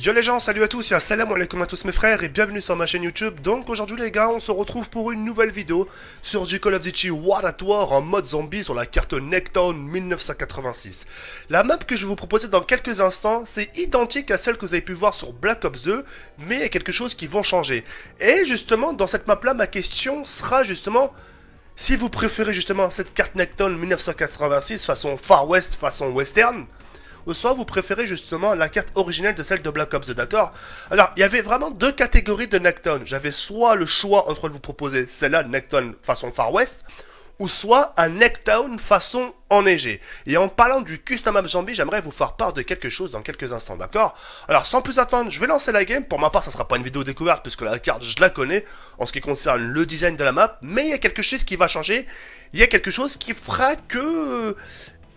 Yo les gens, salut à tous, et salam alaikum à tous mes frères et bienvenue sur ma chaîne YouTube. Donc aujourd'hui les gars, on se retrouve pour une nouvelle vidéo sur du Call of Duty War at War en mode zombie sur la carte Necktown 1986. La map que je vais vous proposer dans quelques instants, c'est identique à celle que vous avez pu voir sur Black Ops 2, mais il y a quelque chose qui vont changer. Et justement, dans cette map là, ma question sera justement... si vous préférez justement cette carte Necktown 1986 façon Far West, façon Western, ou soit vous préférez justement la carte originelle de celle de Black Ops 2, d'accord? Alors, il y avait vraiment deux catégories de Necktown. J'avais soit le choix entre de vous proposer celle-là, Necktown façon Far West, ou soit un Necktown façon enneigé. Et en parlant du custom map zombie, j'aimerais vous faire part de quelque chose dans quelques instants, d'accord? Alors, sans plus attendre, je vais lancer la game. Pour ma part, ça sera pas une vidéo découverte, puisque la carte, je la connais, en ce qui concerne le design de la map, mais il y a quelque chose qui va changer. Il y a quelque chose qui fera que...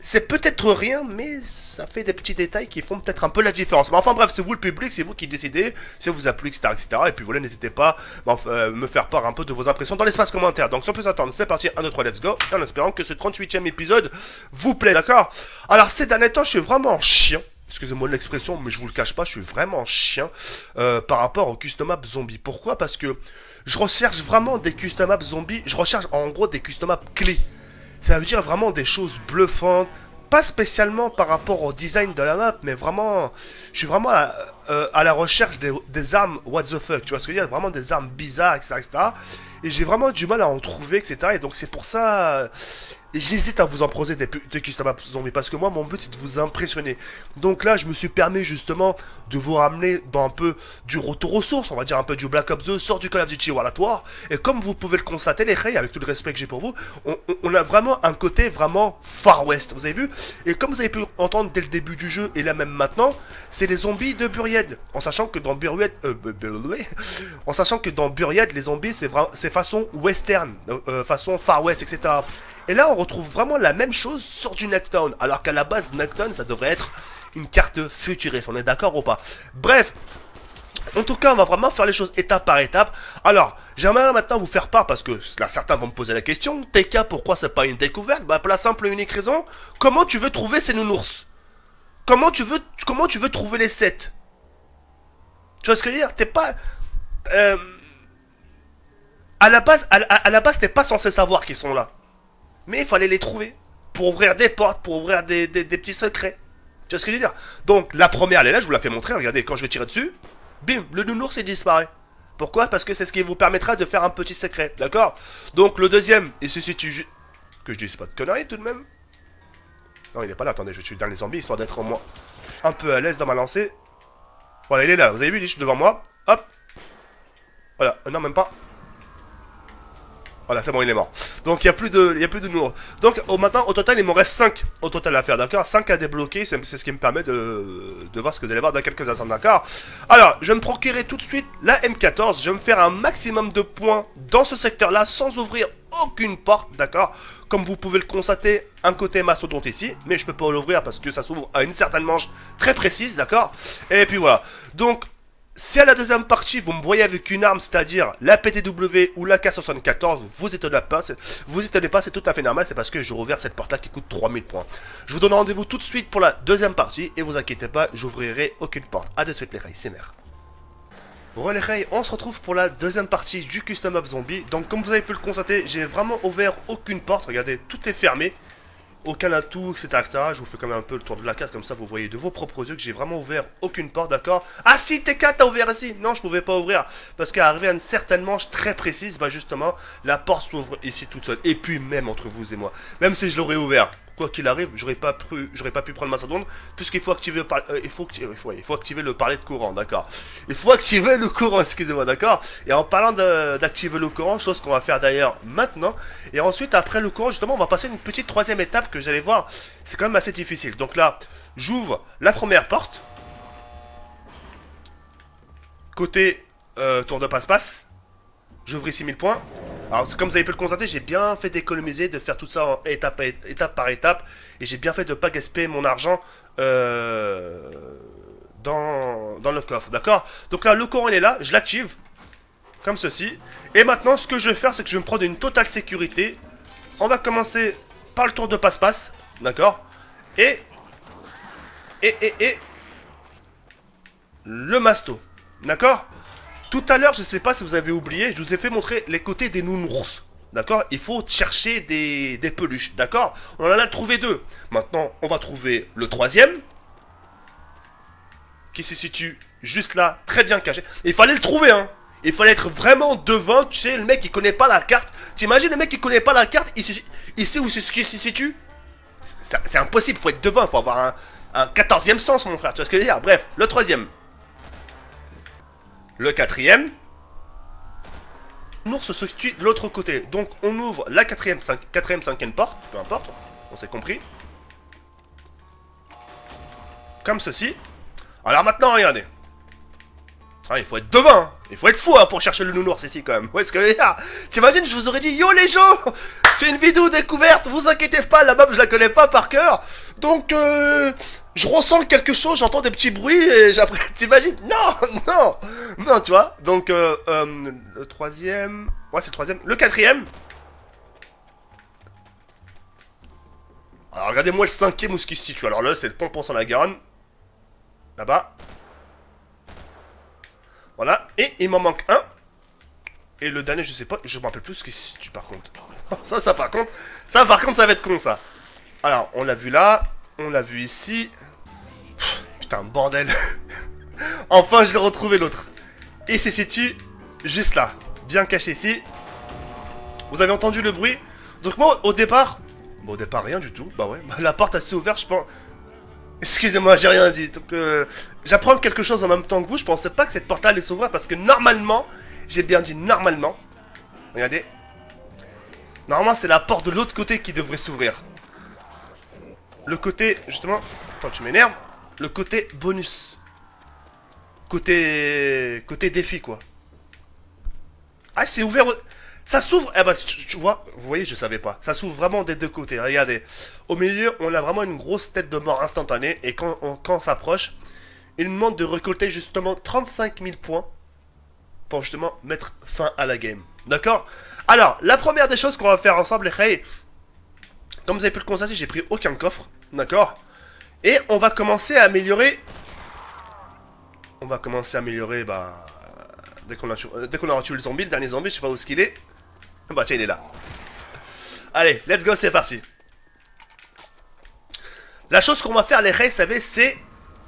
c'est peut-être rien, mais ça fait des petits détails qui font peut-être un peu la différence. Mais enfin bref, c'est vous le public, c'est vous qui décidez, si vous a plu, etc., etc. Et puis voilà, n'hésitez pas à me faire part un peu de vos impressions dans l'espace commentaire. Donc sans plus attendre, c'est parti, 1, 2, 3, let's go. Et en espérant que ce 38e épisode vous plaît, d'accord? Alors ces derniers temps, je suis vraiment chiant. Excusez-moi de l'expression, mais je vous le cache pas, je suis vraiment chien par rapport au custom map zombie. Pourquoi? Parce que je recherche vraiment des custom maps zombies, je recherche en gros des custom maps clés. Ça veut dire vraiment des choses bluffantes, pas spécialement par rapport au design de la map, mais vraiment, je suis vraiment à la recherche des armes what the fuck, tu vois ce que je veux dire, vraiment des armes bizarres, etc., etc. Et j'ai vraiment du mal à en trouver, etc. Et donc c'est pour ça, j'hésite à vous en proposer des custom maps zombies, parce que moi, mon but, c'est de vous impressionner. Donc là, je me suis permis justement de vous ramener dans un peu du retour aux sources, on va dire un peu du Black Ops 2, sort du Call of Duty War at War. Et comme vous pouvez le constater, les Rey, avec tout le respect que j'ai pour vous, on a vraiment un côté vraiment Far West, vous avez vu? Et comme vous avez pu entendre dès le début du jeu, et là même maintenant, c'est les zombies de Buried. En sachant que dans Buried, les zombies, c'est façon western, façon Far West, etc. Et là, on retrouve vraiment la même chose sur du Necktown. Alors qu'à la base, Necktown, ça devrait être une carte futuriste. On est d'accord ou pas? Bref. En tout cas, on va vraiment faire les choses étape par étape. Alors, j'aimerais maintenant vous faire part, parce que là, certains vont me poser la question, TK, pourquoi c'est pas une découverte? Bah, pour la simple et unique raison, comment tu veux trouver ces nounours? Comment tu veux trouver les 7? Tu vois ce que je veux dire? T'es pas... à la base, t'es pas censé savoir qu'ils sont là. Mais il fallait les trouver. Pour ouvrir des portes, pour ouvrir des petits secrets. Tu vois ce que je veux dire? Donc, la première, elle est là, je vous la fais montrer. Regardez, quand je vais tirer dessus, bim, le nounours, il disparaît. Pourquoi? Parce que c'est ce qui vous permettra de faire un petit secret. D'accord? Donc, le deuxième, il se situe... que je dise pas de conneries, tout de même. Non, il est pas là. Attendez, je suis dans les zombies, histoire d'être au moins un peu à l'aise dans ma lancée. Voilà, il est là. Vous avez vu, il est devant moi. Hop. Voilà. Non, même pas. Voilà, c'est bon, il est mort. Donc, il n'y a plus de nounours. Donc, maintenant, au total, il m'en reste 5 au total à faire, d'accord? 5 à débloquer, c'est ce qui me permet de voir ce que vous allez voir dans quelques instants, d'accord? Alors, je vais me procurer tout de suite la M14. Je vais me faire un maximum de points dans ce secteur-là, sans ouvrir aucune porte, d'accord? Comme vous pouvez le constater, un côté mastodonte ici, mais je peux pas l'ouvrir parce que ça s'ouvre à une certaine manche très précise, d'accord? Et puis voilà. Donc, si à la deuxième partie, vous me voyez avec une arme, c'est-à-dire la PTW ou la K74, vous étonnez pas, c'est tout à fait normal, c'est parce que j'ai ouvert cette porte-là qui coûte 3000 points. Je vous donne rendez-vous tout de suite pour la deuxième partie, et vous inquiétez pas, j'ouvrirai aucune porte. A de suite les Rey, c'est mère. Bon les Rey, on se retrouve pour la deuxième partie du Custom Map Zombie. Donc comme vous avez pu le constater, j'ai vraiment ouvert aucune porte, regardez, tout est fermé. Aucun atout, etc., etc. Je vous fais quand même un peu le tour de la carte, comme ça vous voyez de vos propres yeux que j'ai vraiment ouvert aucune porte, d'accord? Ah si, TK, t'as ouvert ici? Non, je pouvais pas ouvrir, parce qu'à arriver à une certaine manche très précise, bah justement, la porte s'ouvre ici toute seule. Et puis même entre vous et moi, même si je l'aurais ouvert, quoi qu'il arrive, j'aurais pas pu prendre ma seconde, puisqu'il faut activer il faut activer le parler de courant, d'accord? Il faut activer le courant, excusez-moi, d'accord? Et en parlant d'activer le courant, chose qu'on va faire d'ailleurs maintenant, et ensuite après le courant, justement, on va passer une petite troisième étape que vous allez voir, c'est quand même assez difficile. Donc là, j'ouvre la première porte, côté tour de passe-passe, j'ouvre ici 1000 points. Alors, comme vous avez pu le constater, j'ai bien fait d'économiser, de faire tout ça en étape par étape. Et j'ai bien fait de ne pas gaspiller mon argent dans le coffre, d'accord? Donc là, le courant, il est là, je l'active, comme ceci. Et maintenant, ce que je vais faire, c'est que je vais me prendre une totale sécurité. On va commencer par le tour de passe-passe, d'accord? Et le masto. D'accord? Tout à l'heure, je sais pas si vous avez oublié, je vous ai fait montrer les côtés des nounours. D'accord? Il faut chercher des peluches. D'accord? On en a trouvé 2. Maintenant, on va trouver le 3e. Qui se situe juste là, très bien caché. Il fallait le trouver, hein. Il fallait être vraiment devant, tu sais, le mec qui connaît pas la carte. T'imagines le mec qui connaît pas la carte, il sait où c'est ce qui se situe? C'est impossible, il faut être devant, il faut avoir un 14e sens, mon frère. Tu vois ce que je veux dire? Bref, le 3e. Le 4e. L'ours se situe de l'autre côté. Donc on ouvre la 4e, 5e porte, peu importe, on s'est compris. Comme ceci. Alors maintenant, regardez. Ah, il faut être devin, hein. Il faut être fou hein, pour chercher le nounours ici quand même. Où est-ce que les gars? T'imagines, je vous aurais dit, yo les gens, c'est une vidéo découverte, vous inquiétez pas, la map je la connais pas par cœur. Donc je ressens quelque chose, j'entends des petits bruits et j'après, t'imagines? Non, tu vois. Donc le 3e, ouais c'est le 3e, le 4e. Alors regardez-moi le 5e où ce qui se situe. Alors là c'est le pompon sur la Garonne. Là-bas. Voilà, et il m'en manque un. Et le dernier, je sais pas, je me rappelle plus ce qui se situe par contre. ça par contre, ça va être con ça. Alors, on l'a vu là, on l'a vu ici. Putain, bordel. Enfin, je l'ai retrouvé l'autre. Il se situe juste là, bien caché ici. Vous avez entendu le bruit? Donc moi, au départ... Bon, au départ, rien du tout. Bah ouais, la porte s'est ouverte, je pense... Excusez-moi, j'ai rien dit. Donc, j'apprends quelque chose en même temps que vous. Je pensais pas que cette porte-là allait s'ouvrir parce que normalement, j'ai bien dit normalement. Regardez. Normalement, c'est la porte de l'autre côté qui devrait s'ouvrir. Le côté, justement, quand tu m'énerves, le côté bonus. Côté défi, quoi. Ah, c'est ouvert. Ça s'ouvre, eh ben, tu vois, vous voyez, je savais pas. Ça s'ouvre vraiment des deux côtés, regardez. Au milieu, on a vraiment une grosse tête de mort instantanée. Et quand on s'approche, il nous demande de récolter justement 35 000 points. Pour justement mettre fin à la game. D'accord? Alors, la première des choses qu'on va faire ensemble, les hey, comme vous avez pu le constater, j'ai pris aucun coffre. D'accord? Et on va commencer à améliorer... bah... Dès qu'on aura tué le zombie, le dernier zombie, je sais pas où est-ce qu'il est. Bah tiens, il est là. Allez, let's go, c'est parti. La chose qu'on va faire, les rays, vous savez, c'est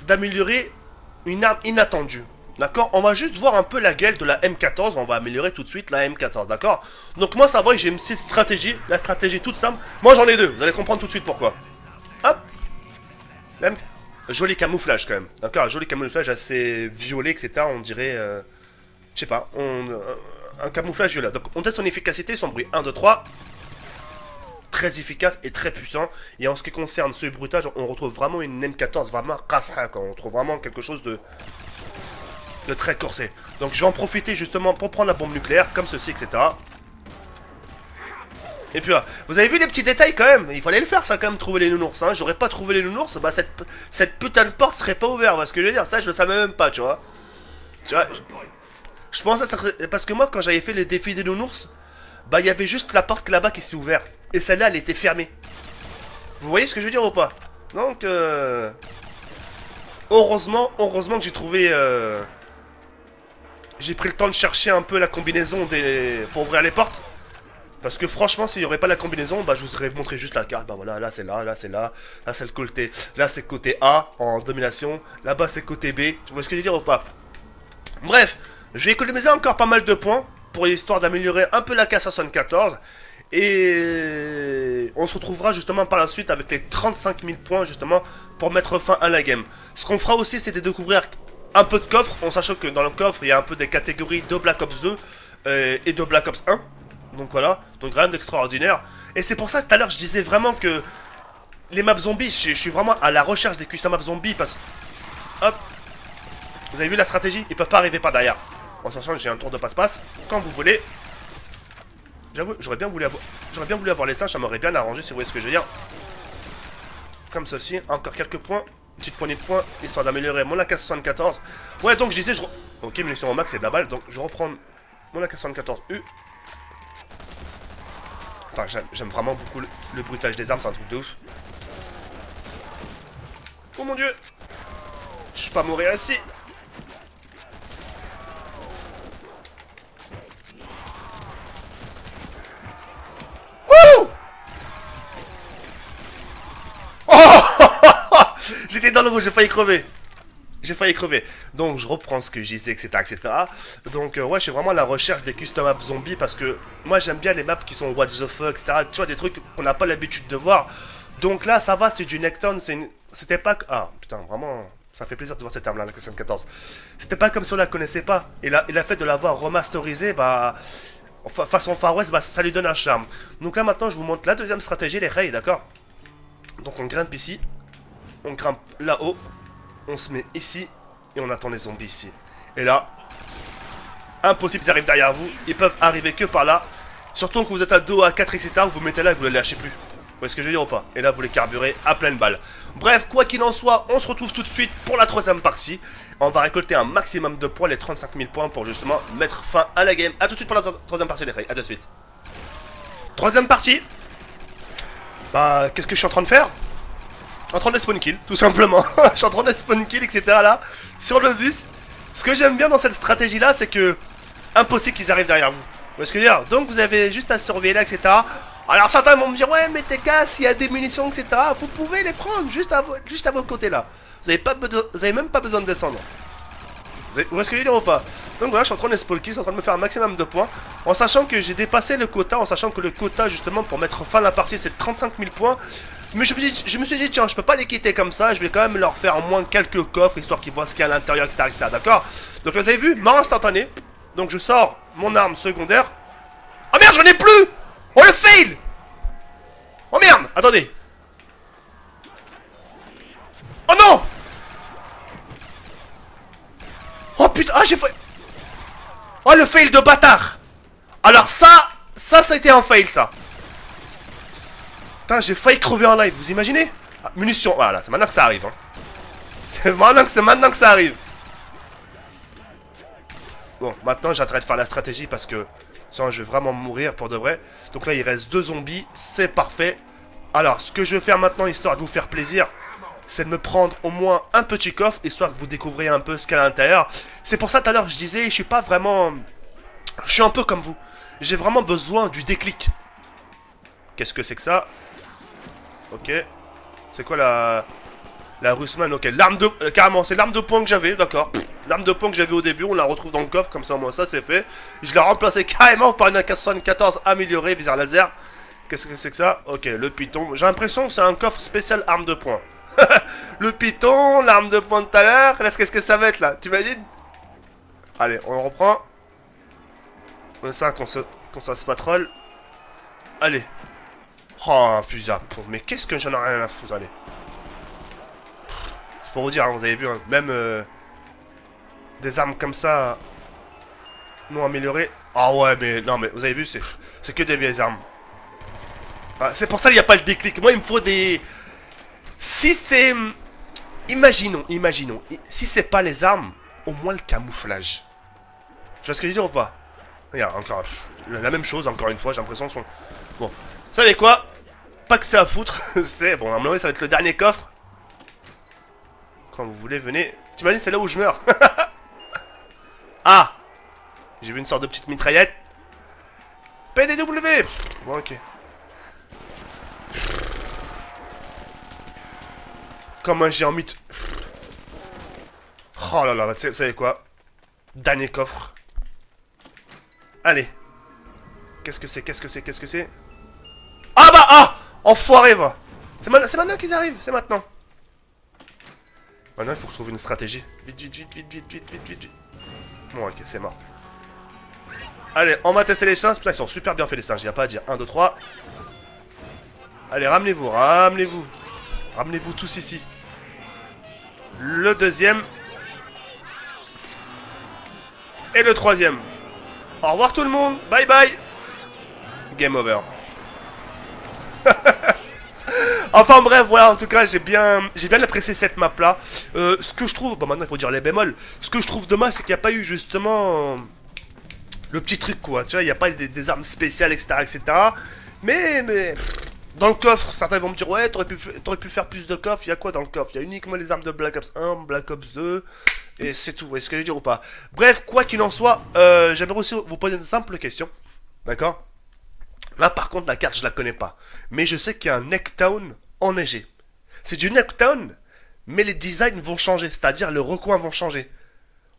d'améliorer une arme inattendue. D'accord? On va juste voir un peu la gueule de la M14. On va améliorer tout de suite la M14, d'accord? Donc moi, ça va, j'ai une petite stratégie. La stratégie toute simple. Moi, j'en ai deux. Vous allez comprendre tout de suite pourquoi. Hop. Joli camouflage, quand même. D'accord? Joli camouflage assez violet, etc. On dirait... je sais pas, un camouflage violet. Donc on teste son efficacité, son bruit. 1, 2, 3. Très efficace et très puissant. Et en ce qui concerne ce bruitage, on retrouve vraiment une M14, vraiment kasra, quand on trouve vraiment quelque chose de très corsé. Donc je vais en profiter justement pour prendre la bombe nucléaire, comme ceci, etc. Et puis là, vous avez vu les petits détails quand même. Il fallait le faire ça quand même, trouver les nounours. Hein. J'aurais pas trouvé les nounours, bah cette putain de porte serait pas ouverte. Parce que je veux dire, ça je le savais même pas, tu vois. Tu vois. Je pensais ça serait... Parce que moi, quand j'avais fait les défis des nounours, bah, il y avait juste la porte là-bas qui s'est ouverte. Et celle-là, elle était fermée. Vous voyez ce que je veux dire ou pas? Donc, heureusement que j'ai trouvé... J'ai pris le temps de chercher un peu la combinaison pour ouvrir les portes. Parce que franchement, s'il n'y aurait pas la combinaison, bah, je vous aurais montré juste la carte. Bah voilà, là c'est là, là c'est là. Là c'est le côté... Là c'est côté A, en domination. Là-bas c'est côté B. Tu vois ce que je veux dire ou pas? Bref. Je vais économiser encore pas mal de points pour histoire d'améliorer un peu la K74. Et on se retrouvera justement par la suite avec les 35 000 points justement pour mettre fin à la game. Ce qu'on fera aussi, c'est de découvrir un peu de coffre, en sachant que dans le coffre, il y a un peu des catégories de Black Ops 2 et de Black Ops 1. Donc voilà, donc rien d'extraordinaire. Et c'est pour ça tout à l'heure je disais vraiment que les maps zombies, je suis vraiment à la recherche des custom maps zombies parce que... Hop. Vous avez vu la stratégie? Ils peuvent pas arriver par derrière. En sachant que j'ai un tour de passe-passe, quand vous voulez. J'avoue, j'aurais bien voulu avoir les singes, ça m'aurait bien arrangé si vous voyez ce que je veux dire. Comme ceci, encore quelques points, une petite poignée de points, histoire d'améliorer mon AK-74. Ouais, donc je disais, ok, munitions au max, c'est de la balle, donc je reprends mon AK-74U. Enfin, j'aime vraiment beaucoup le bruitage des armes, c'est un truc de ouf. Oh mon dieu! Je vais pas mourir ici! J'étais dans le rouge, j'ai failli crever. J'ai failli crever. Donc je reprends ce que je disais, etc. etc. Donc ouais, je suis vraiment à la recherche des custom maps zombies parce que moi j'aime bien les maps qui sont what the fuck, etc. Tu vois, des trucs qu'on n'a pas l'habitude de voir. Donc là, ça va, c'est du Necktown, c'était pas... Ah, putain, vraiment, ça fait plaisir de voir cette arme-là, la K74. C'était pas comme si on la connaissait pas. Et la fait de l'avoir remasterisée, bah... Façon Far West, bah, ça lui donne un charme. Donc là, maintenant, je vous montre la deuxième stratégie, les raids, d'accord? Donc on grimpe ici, on grimpe là-haut, on se met ici, et on attend les zombies ici. Et là, impossible, ils arrivent derrière vous, ils peuvent arriver que par là. Surtout que vous êtes à 2, à 4, etc., vous vous mettez là et vous ne les lâchez plus. Vous voyez ce que je veux dire ou pas? Et là, vous les carburez à pleine balle. Bref, quoi qu'il en soit, on se retrouve tout de suite pour la troisième partie. On va récolter un maximum de points, les 35 000 points, pour justement mettre fin à la game. A tout de suite pour la troisième partie, les filles. A tout de suite. Troisième partie. Bah, qu'est-ce que je suis en train de faire? En train de spawn kill, tout simplement. Je suis en train de spawn kill, etc. là, sur le bus. Ce que j'aime bien dans cette stratégie-là, c'est que... impossible qu'ils arrivent derrière vous. Vous voyez ce que je veux dire? Donc vous avez juste à surveiller là, etc. Alors certains vont me dire, ouais, mais t'es casse, il y a des munitions, etc. Vous pouvez les prendre juste à vos côtés là. Vous avez même pas besoin de descendre. Vous voyez ce que je veux dire ou pas? Donc voilà, je suis en train de spawn kill, je suis en train de me faire un maximum de points. En sachant que j'ai dépassé le quota, en sachant que le quota justement pour mettre fin à la partie c'est 35 000 points. Mais je me suis dit, tiens, je peux pas les quitter comme ça, je vais quand même leur faire au moins quelques coffres, histoire qu'ils voient ce qu'il y a à l'intérieur, etc. etc. D'accord? Donc vous avez vu, mort instantané. Donc je sors mon arme secondaire. Oh merde, j'en ai plus! Oh le fail! Oh merde! Attendez! Oh non! Oh putain, ah j'ai fait... Oh le fail de bâtard! Alors ça a été un fail ça. Putain, j'ai failli crever en live, vous imaginez? Ah, munitions, voilà, c'est maintenant que ça arrive. Hein. C'est maintenant que ça arrive. Bon, maintenant j'arrête de faire la stratégie parce que sinon je vais vraiment mourir pour de vrai. Donc là il reste 2 zombies, c'est parfait. Alors ce que je vais faire maintenant, histoire de vous faire plaisir, c'est de me prendre au moins un petit coffre, histoire que vous découvriez un peu ce qu'il y a à l'intérieur. C'est pour ça tout à l'heure je disais, je suis pas vraiment... Je suis un peu comme vous. J'ai vraiment besoin du déclic. Qu'est-ce que c'est que ça? Ok. C'est quoi la Russman? Ok, l'arme de... carrément, c'est l'arme de poing que j'avais, d'accord. L'arme de poing que j'avais au début, on la retrouve dans le coffre, comme ça, moi, ça c'est fait. Je l'ai remplacé carrément par une AK-74 améliorée, viseur laser. Qu'est-ce que c'est que ça? Ok, le piton. J'ai l'impression que c'est un coffre spécial arme de poing. Le piton, l'arme de poing de tout à l'heure. Là, qu'est-ce que ça va être, là? Tu imagines? Allez, on reprend. On espère qu'on se patrole. Allez. Oh, un fusil à pompe. Mais qu'est-ce que j'en ai rien à foutre, allez. C'est pour vous dire, hein, vous avez vu, hein, même des armes comme ça non améliorées. Ah ouais, mais non, mais vous avez vu, c'est que des vieilles armes. Ah, c'est pour ça qu'il n'y a pas le déclic. Moi, il me faut des... Si c'est... Imaginons. Si c'est pas les armes, au moins le camouflage. Tu vois ce que je veux dire ou pas? Regarde, encore la même chose, encore une fois, j'ai l'impression qu'ils sont... Bon, vous savez quoi? Pas que c'est à foutre, c'est... Bon, à mon avis, ça va être le dernier coffre. Quand vous voulez, venez. T'imagines, c'est là où je meurs. Ah! J'ai vu une sorte de petite mitraillette. PDW! Bon, ok. Comment j'ai envie de... Oh là là, vous savez quoi? Dernier coffre. Allez. Qu'est-ce que c'est? Ah bah, ah! Enfoiré, va! C'est maintenant qu'ils arrivent, c'est maintenant. Maintenant, il faut que je trouve une stratégie. Vite. Bon, ok, c'est mort. Allez, on va tester les singes. Putain, ils sont super bien faits, les singes, il n'y a pas à dire. 1, 2, 3. Allez, ramenez-vous. Ramenez-vous tous ici. Le deuxième. Et le troisième. Au revoir tout le monde. Bye bye. Game over. Enfin bref, voilà, en tout cas, j'ai bien apprécié cette map là. Ce que je trouve, bon maintenant il faut dire les bémols. Ce que je trouve dommage, c'est qu'il n'y a pas eu justement le petit truc quoi. Tu vois, il n'y a pas des armes spéciales, etc., etc. Mais dans le coffre, certains vont me dire ouais, t'aurais pu faire plus de coffres. Il y a quoi dans le coffre? Il y a uniquement les armes de Black Ops 1, Black Ops 2. Et c'est tout. Vous voyez ce que je veux dire ou pas? Bref, quoi qu'il en soit, j'aimerais aussi vous poser une simple question. D'accord? Là, par contre, la carte, je la connais pas. Mais je sais qu'il y a un Necktown enneigé. C'est du Necktown, mais les designs vont changer, c'est-à-dire les recoins vont changer.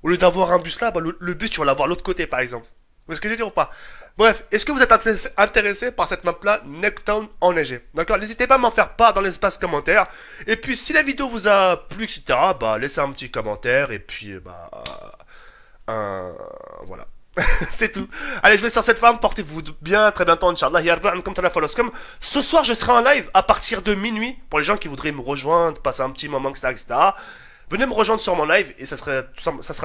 Au lieu d'avoir un bus là, bah, le bus tu vas l'avoir de l'autre côté par exemple. Vous voyez ce que je veux dire ou pas? Bref, est-ce que vous êtes intéressé par cette map là, Necktown enneigée? D'accord, n'hésitez pas à m'en faire part dans l'espace commentaire. Et puis si la vidéo vous a plu, etc., bah laissez un petit commentaire et puis bah voilà. C'est tout. Allez, je vais sur cette femme, portez-vous bien, très bientôt, Inch'Allah. Comme ce soir, je serai en live à partir de minuit. Pour les gens qui voudraient me rejoindre, passer un petit moment, etc. Venez me rejoindre sur mon live et ça sera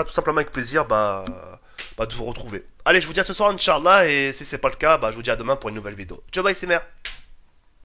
tout simplement avec plaisir de vous retrouver. Allez, je vous dis à ce soir, Inch'Allah, et si c'est pas le cas, bah, je vous dis à demain pour une nouvelle vidéo. Ciao, bye, c'est mère.